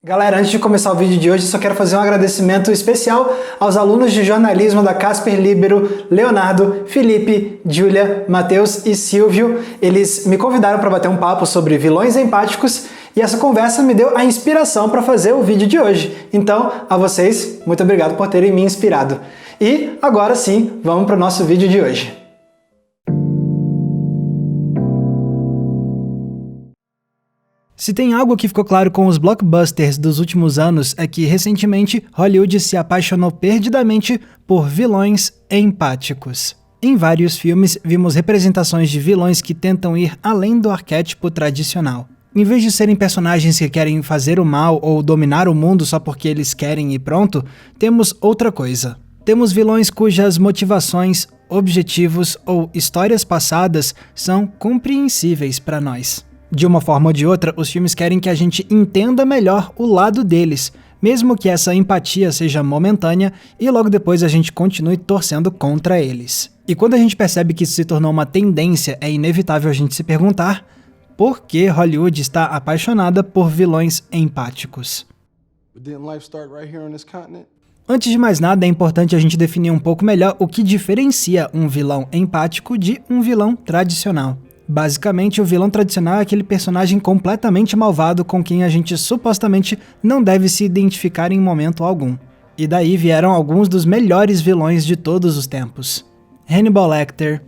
Galera, antes de começar o vídeo de hoje, só quero fazer um agradecimento especial aos alunos de jornalismo da Casper Libero, Leonardo, Felipe, Júlia, Matheus e Silvio. Eles me convidaram para bater um papo sobre vilões empáticos e essa conversa me deu a inspiração para fazer o vídeo de hoje. Então, a vocês, muito obrigado por terem me inspirado. E agora sim, vamos para o nosso vídeo de hoje. Se tem algo que ficou claro com os blockbusters dos últimos anos é que, recentemente, Hollywood se apaixonou perdidamente por vilões empáticos. Em vários filmes, vimos representações de vilões que tentam ir além do arquétipo tradicional. Em vez de serem personagens que querem fazer o mal ou dominar o mundo só porque eles querem e pronto, temos outra coisa. Temos vilões cujas motivações, objetivos ou histórias passadas são compreensíveis para nós. De uma forma ou de outra, os filmes querem que a gente entenda melhor o lado deles, mesmo que essa empatia seja momentânea e logo depois a gente continue torcendo contra eles. E quando a gente percebe que isso se tornou uma tendência, é inevitável a gente se perguntar por que Hollywood está apaixonada por vilões empáticos. Antes de mais nada, é importante a gente definir um pouco melhor o que diferencia um vilão empático de um vilão tradicional. Basicamente, o vilão tradicional é aquele personagem completamente malvado com quem a gente supostamente não deve se identificar em momento algum. E daí vieram alguns dos melhores vilões de todos os tempos. Hannibal Lecter,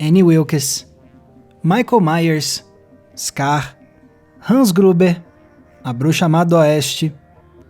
Annie Wilkes, Michael Myers, Scar, Hans Gruber, a Bruxa Má do Oeste,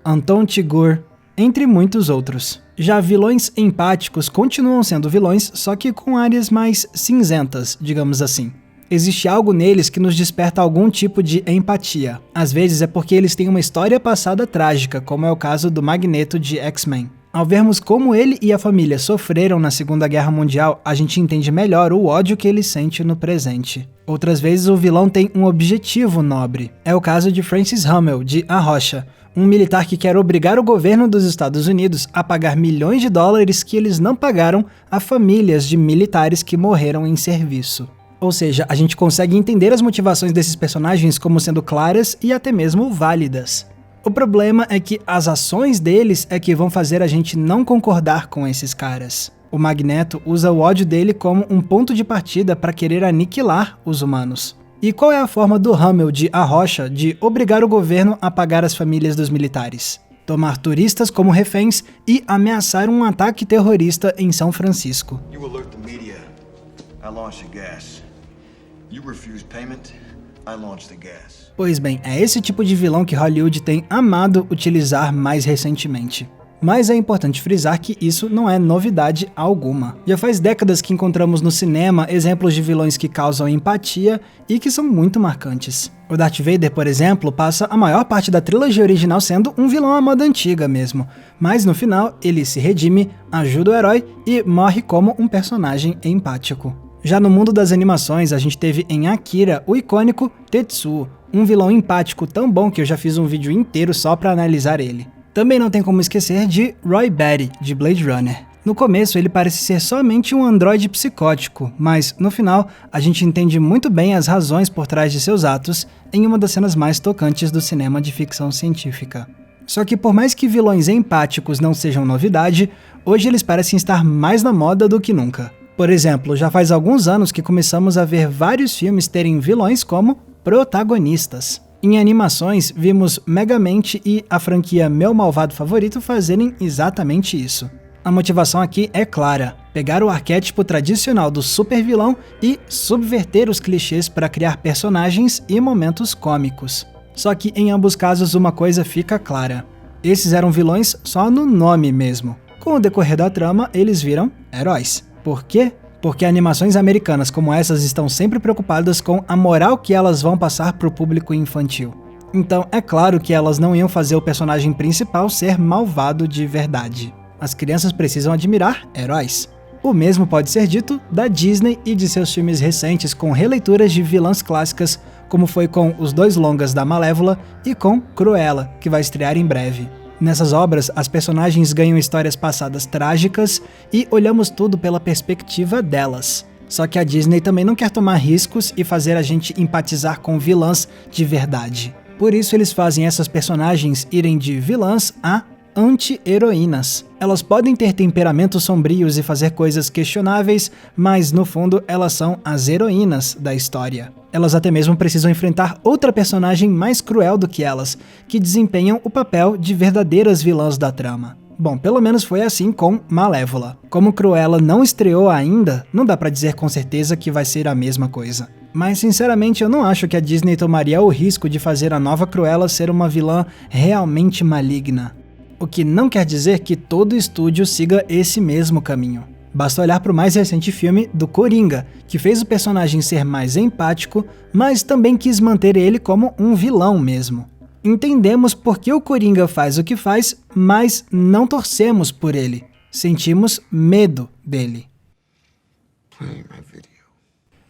Anton Chigurh, entre muitos outros. Já vilões empáticos continuam sendo vilões, só que com áreas mais cinzentas, digamos assim. Existe algo neles que nos desperta algum tipo de empatia. Às vezes é porque eles têm uma história passada trágica, como é o caso do Magneto de X-Men. Ao vermos como ele e a família sofreram na Segunda Guerra Mundial, a gente entende melhor o ódio que ele sente no presente. Outras vezes o vilão tem um objetivo nobre. É o caso de Francis Hummel, de A Rocha, um militar que quer obrigar o governo dos Estados Unidos a pagar milhões de dólares que eles não pagaram a famílias de militares que morreram em serviço. Ou seja, a gente consegue entender as motivações desses personagens como sendo claras e até mesmo válidas. O problema é que as ações deles é que vão fazer a gente não concordar com esses caras. O Magneto usa o ódio dele como um ponto de partida para querer aniquilar os humanos. E qual é a forma do Hummel de A Rocha de obrigar o governo a pagar as famílias dos militares? Tomar turistas como reféns e ameaçar um ataque terrorista em São Francisco. Pois bem, é esse tipo de vilão que Hollywood tem amado utilizar mais recentemente. Mas é importante frisar que isso não é novidade alguma. Já faz décadas que encontramos no cinema exemplos de vilões que causam empatia e que são muito marcantes. O Darth Vader, por exemplo, passa a maior parte da trilogia original sendo um vilão à moda antiga mesmo, mas no final ele se redime, ajuda o herói e morre como um personagem empático. Já no mundo das animações, a gente teve em Akira o icônico Tetsuo, um vilão empático tão bom que eu já fiz um vídeo inteiro só pra analisar ele. Também não tem como esquecer de Roy Batty, de Blade Runner. No começo ele parece ser somente um androide psicótico, mas no final a gente entende muito bem as razões por trás de seus atos em uma das cenas mais tocantes do cinema de ficção científica. Só que por mais que vilões empáticos não sejam novidade, hoje eles parecem estar mais na moda do que nunca. Por exemplo, já faz alguns anos que começamos a ver vários filmes terem vilões como protagonistas. Em animações, vimos Megamente e a franquia Meu Malvado Favorito fazerem exatamente isso. A motivação aqui é clara: pegar o arquétipo tradicional do super-vilão e subverter os clichês para criar personagens e momentos cômicos. Só que em ambos casos uma coisa fica clara: esses eram vilões só no nome mesmo. Com o decorrer da trama, eles viram heróis. Por quê? Porque animações americanas como essas estão sempre preocupadas com a moral que elas vão passar para o público infantil. Então é claro que elas não iam fazer o personagem principal ser malvado de verdade. As crianças precisam admirar heróis. O mesmo pode ser dito da Disney e de seus filmes recentes com releituras de vilãs clássicas, como foi com os 2 longas da Malévola e com Cruella, que vai estrear em breve. Nessas obras, as personagens ganham histórias passadas trágicas e olhamos tudo pela perspectiva delas. Só que a Disney também não quer tomar riscos e fazer a gente empatizar com vilãs de verdade. Por isso eles fazem essas personagens irem de vilãs a anti-heroínas. Elas podem ter temperamentos sombrios e fazer coisas questionáveis, mas no fundo elas são as heroínas da história. Elas até mesmo precisam enfrentar outra personagem mais cruel do que elas, que desempenham o papel de verdadeiras vilãs da trama. Bom, pelo menos foi assim com Malévola. Como Cruella não estreou ainda, não dá pra dizer com certeza que vai ser a mesma coisa. Mas sinceramente eu não acho que a Disney tomaria o risco de fazer a nova Cruella ser uma vilã realmente maligna. O que não quer dizer que todo estúdio siga esse mesmo caminho. Basta olhar para o mais recente filme do Coringa, que fez o personagem ser mais empático, mas também quis manter ele como um vilão mesmo. Entendemos por que o Coringa faz o que faz, mas não torcemos por ele. Sentimos medo dele.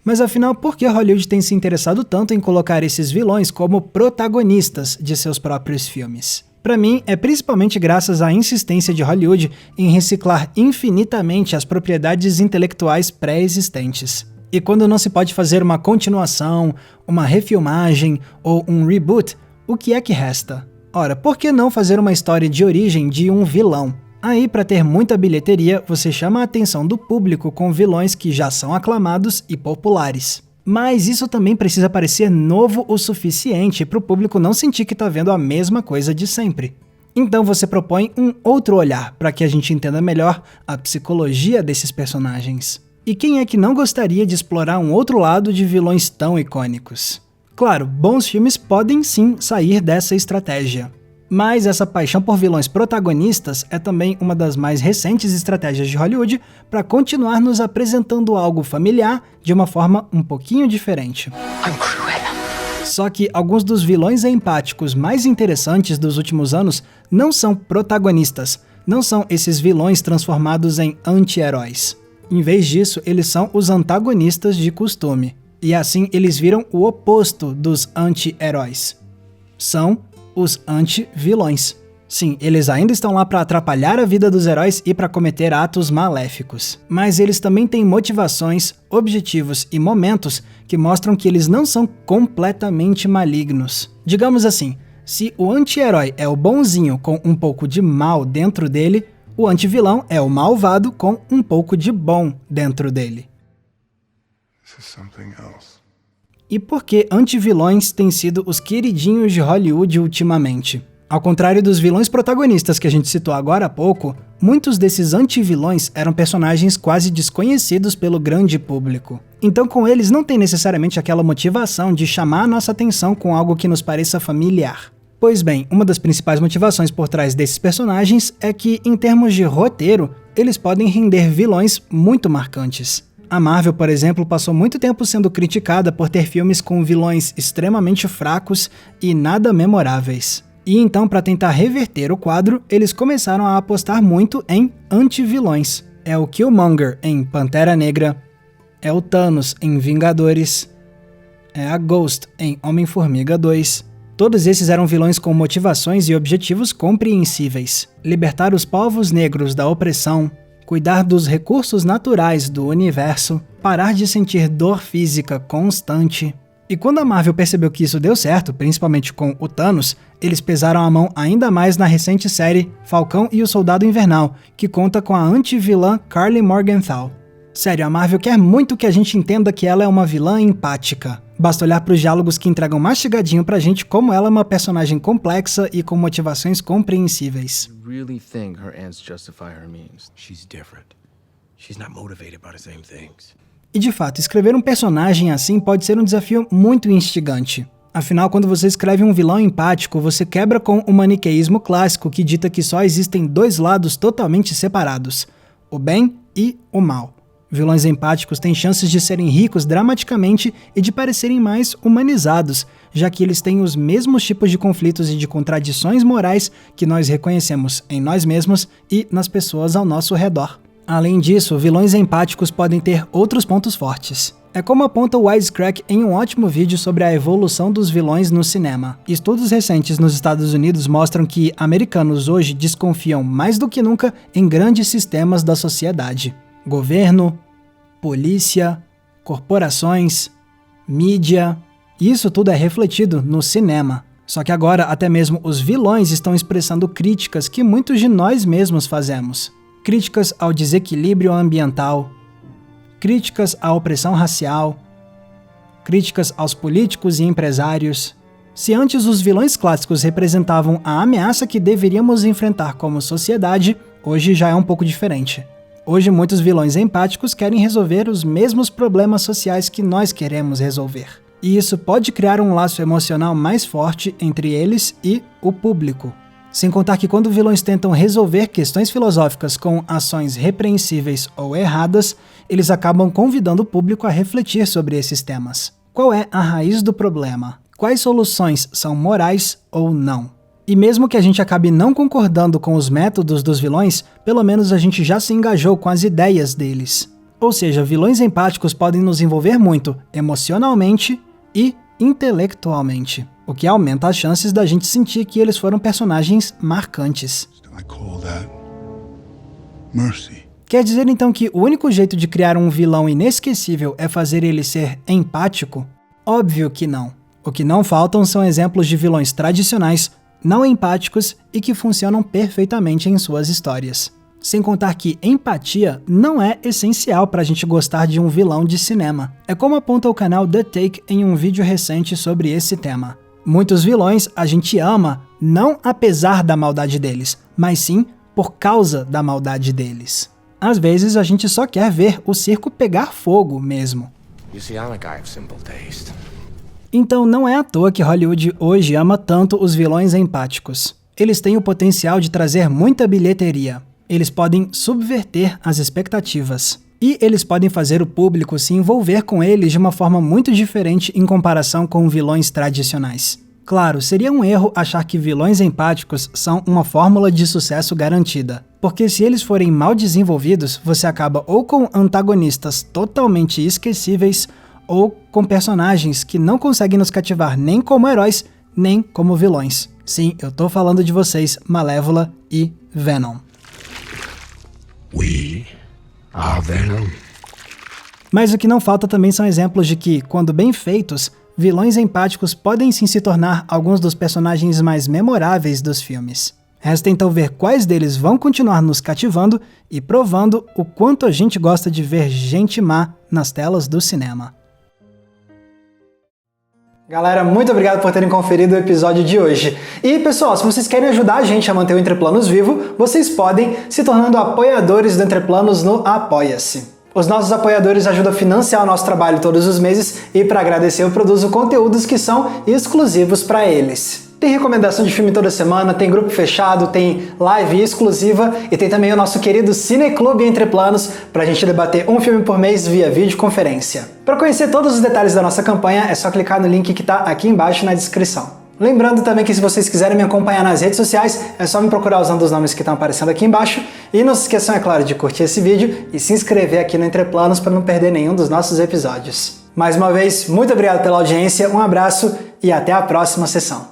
Mas afinal, por que Hollywood tem se interessado tanto em colocar esses vilões como protagonistas de seus próprios filmes? Para mim, é principalmente graças à insistência de Hollywood em reciclar infinitamente as propriedades intelectuais pré-existentes. E quando não se pode fazer uma continuação, uma refilmagem ou um reboot, o que é que resta? Ora, por que não fazer uma história de origem de um vilão? Aí, para ter muita bilheteria, você chama a atenção do público com vilões que já são aclamados e populares. Mas isso também precisa parecer novo o suficiente para o público não sentir que está vendo a mesma coisa de sempre. Então você propõe um outro olhar para que a gente entenda melhor a psicologia desses personagens. E quem é que não gostaria de explorar um outro lado de vilões tão icônicos? Claro, bons filmes podem sim sair dessa estratégia. Mas essa paixão por vilões protagonistas é também uma das mais recentes estratégias de Hollywood para continuar nos apresentando algo familiar de uma forma um pouquinho diferente. Só que alguns dos vilões empáticos mais interessantes dos últimos anos não são protagonistas, não são esses vilões transformados em anti-heróis. Em vez disso, eles são os antagonistas de costume. E assim eles viram o oposto dos anti-heróis. São os anti-vilões. Sim, eles ainda estão lá para atrapalhar a vida dos heróis e para cometer atos maléficos. Mas eles também têm motivações, objetivos e momentos que mostram que eles não são completamente malignos. Digamos assim, se o anti-herói é o bonzinho com um pouco de mal dentro dele, o anti-vilão é o malvado com um pouco de bom dentro dele. E por que anti-vilões têm sido os queridinhos de Hollywood ultimamente? Ao contrário dos vilões protagonistas que a gente citou agora há pouco, muitos desses anti-vilões eram personagens quase desconhecidos pelo grande público. Então com eles não tem necessariamente aquela motivação de chamar a nossa atenção com algo que nos pareça familiar. Pois bem, uma das principais motivações por trás desses personagens é que, em termos de roteiro, eles podem render vilões muito marcantes. A Marvel, por exemplo, passou muito tempo sendo criticada por ter filmes com vilões extremamente fracos e nada memoráveis. E então, para tentar reverter o quadro, eles começaram a apostar muito em anti-vilões. É o Killmonger em Pantera Negra, é o Thanos em Vingadores, é a Ghost em Homem-Formiga 2. Todos esses eram vilões com motivações e objetivos compreensíveis. Libertar os povos negros da opressão, cuidar dos recursos naturais do universo, parar de sentir dor física constante. E quando a Marvel percebeu que isso deu certo, principalmente com o Thanos, eles pesaram a mão ainda mais na recente série Falcão e o Soldado Invernal, que conta com a anti-vilã Karli Morgenthau. Sério, a Marvel quer muito que a gente entenda que ela é uma vilã empática. Basta olhar para os diálogos que entregam mastigadinho pra gente como ela é uma personagem complexa e com motivações compreensíveis. E de fato, escrever um personagem assim pode ser um desafio muito instigante. Afinal, quando você escreve um vilão empático, você quebra com o maniqueísmo clássico que dita que só existem dois lados totalmente separados, o bem e o mal. Vilões empáticos têm chances de serem ricos dramaticamente e de parecerem mais humanizados, já que eles têm os mesmos tipos de conflitos e de contradições morais que nós reconhecemos em nós mesmos e nas pessoas ao nosso redor. Além disso, vilões empáticos podem ter outros pontos fortes. É como aponta o Wisecrack em um ótimo vídeo sobre a evolução dos vilões no cinema. Estudos recentes nos Estados Unidos mostram que americanos hoje desconfiam mais do que nunca em grandes sistemas da sociedade. Governo, polícia, corporações, mídia, e isso tudo é refletido no cinema. Só que agora até mesmo os vilões estão expressando críticas que muitos de nós mesmos fazemos. Críticas ao desequilíbrio ambiental, críticas à opressão racial, críticas aos políticos e empresários. Se antes os vilões clássicos representavam a ameaça que deveríamos enfrentar como sociedade, hoje já é um pouco diferente. Hoje muitos vilões empáticos querem resolver os mesmos problemas sociais que nós queremos resolver. E isso pode criar um laço emocional mais forte entre eles e o público. Sem contar que quando vilões tentam resolver questões filosóficas com ações repreensíveis ou erradas, eles acabam convidando o público a refletir sobre esses temas. Qual é a raiz do problema? Quais soluções são morais ou não? E mesmo que a gente acabe não concordando com os métodos dos vilões, pelo menos a gente já se engajou com as ideias deles. Ou seja, vilões empáticos podem nos envolver muito emocionalmente e intelectualmente, o que aumenta as chances da gente sentir que eles foram personagens marcantes. Quer dizer então que o único jeito de criar um vilão inesquecível é fazer ele ser empático? Óbvio que não. O que não faltam são exemplos de vilões tradicionais, não empáticos e que funcionam perfeitamente em suas histórias. Sem contar que empatia não é essencial para a gente gostar de um vilão de cinema. É como aponta o canal The Take em um vídeo recente sobre esse tema. Muitos vilões a gente ama não apesar da maldade deles, mas sim por causa da maldade deles. Às vezes a gente só quer ver o circo pegar fogo mesmo. Então não é à toa que Hollywood hoje ama tanto os vilões empáticos. Eles têm o potencial de trazer muita bilheteria. Eles podem subverter as expectativas. E eles podem fazer o público se envolver com eles de uma forma muito diferente em comparação com vilões tradicionais. Claro, seria um erro achar que vilões empáticos são uma fórmula de sucesso garantida. Porque se eles forem mal desenvolvidos, você acaba ou com antagonistas totalmente esquecíveis, ou com personagens que não conseguem nos cativar nem como heróis, nem como vilões. Sim, eu tô falando de vocês, Malévola e Venom. We are Venom. Mas o que não falta também são exemplos de que, quando bem feitos, vilões empáticos podem sim se tornar alguns dos personagens mais memoráveis dos filmes. Resta então ver quais deles vão continuar nos cativando e provando o quanto a gente gosta de ver gente má nas telas do cinema. Galera, muito obrigado por terem conferido o episódio de hoje. E pessoal, se vocês querem ajudar a gente a manter o Entre Planos vivo, vocês podem se tornando apoiadores do Entre Planos no Apoia-se. Os nossos apoiadores ajudam a financiar o nosso trabalho todos os meses e para agradecer eu produzo conteúdos que são exclusivos para eles. Tem recomendação de filme toda semana, tem grupo fechado, tem live exclusiva e tem também o nosso querido Cineclube Entre Planos para a gente debater um filme por mês via videoconferência. Para conhecer todos os detalhes da nossa campanha é só clicar no link que está aqui embaixo na descrição. Lembrando também que se vocês quiserem me acompanhar nas redes sociais, é só me procurar usando os nomes que estão aparecendo aqui embaixo. E não se esqueçam, é claro, de curtir esse vídeo e se inscrever aqui no Entre Planos para não perder nenhum dos nossos episódios. Mais uma vez, muito obrigado pela audiência, um abraço e até a próxima sessão.